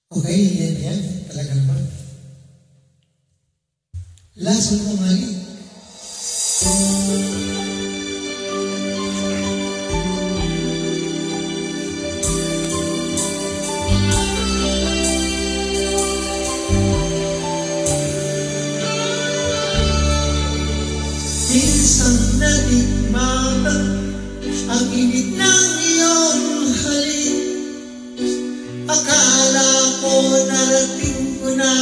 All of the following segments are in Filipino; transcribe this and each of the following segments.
Okay, yan. Talaga naman. Lason mo nga rin. Isang natikmata ang init ng iyong halik. Akala ko narating ko na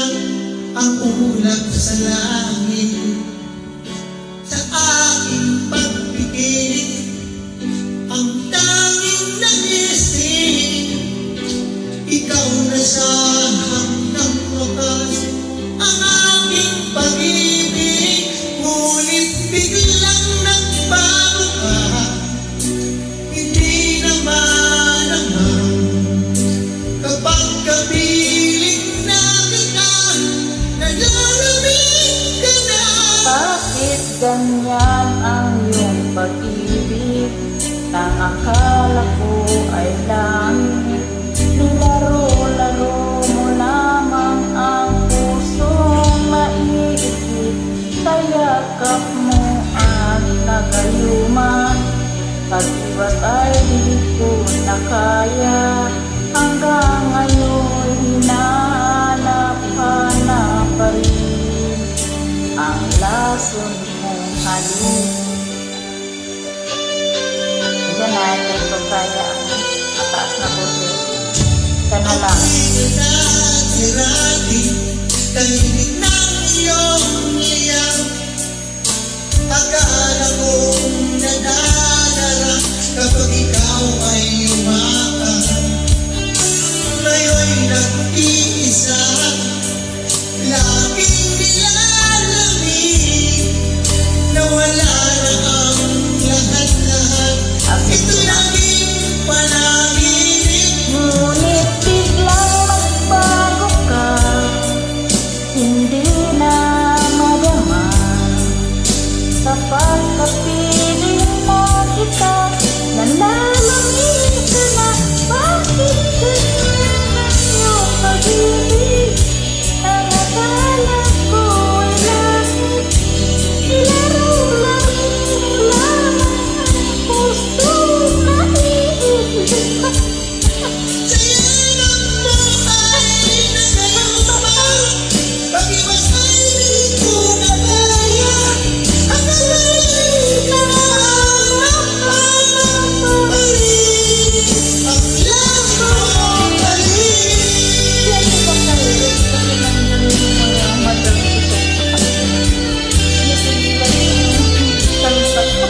ang ulap sa langit. Sa aking pagpipili ang tanging naisip, ikaw na sa hanggang wakas ang aking pag-ibig. Ngunit biglang nagbago ka, hindi naman naman kapag kapiling na kita, nalalamig ka na. Bakit ganyan ang iyong pag-ibig? Nang akala ko ay langit, nilaro-laro mo lamang ang pusong maiikit. Sa yakap mo ang nagayuman, pag-iwas ay di ko na kaya. Hanggang ngayon hinahanap-hanap pa rin ang lason mong halik. Diyan natin ito kaya ang mataas na boses. Ka na lang. Tahimik ng iyong liyaw, akala kong nadadala kapag ikaw ay umakas. Ngayon'y nag-iisa, laging nilalamig, nawala na ang lahat-lahat. Ito naging panaginip. Ngunit biglang magbago ka, hindi na madama. Sa pagkapiling mo kita, nalalamig ka na. Bakit ganyan ang iyong pag-ibig? Ang akala ko ay langit, nilaro-laro mo lamang ang pusong naiibig. Sayanang mo ay nagayuman, pag-iwas ay di ko na kaya. Akalain na hanap-hanap pa rin ang lasong halik. Yan yung pagkalit kasi nangyari mo yung madagusok sa kapatid. Pinipigilan yung kalipat ko.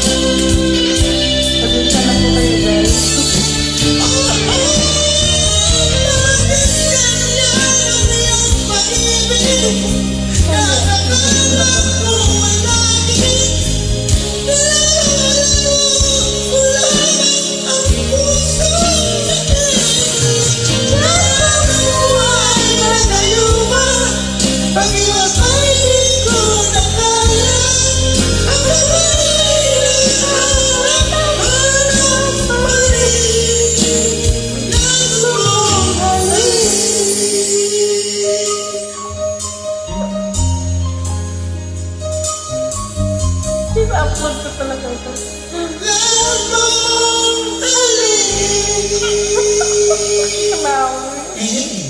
Pag-isa na po kayo guys. Pag-iwas ay di ko na kaya. Akalain na hanap-hanap pa rin lasong halik. Di ba upload ko talaga ito? Lasong halik. Wow. Eh,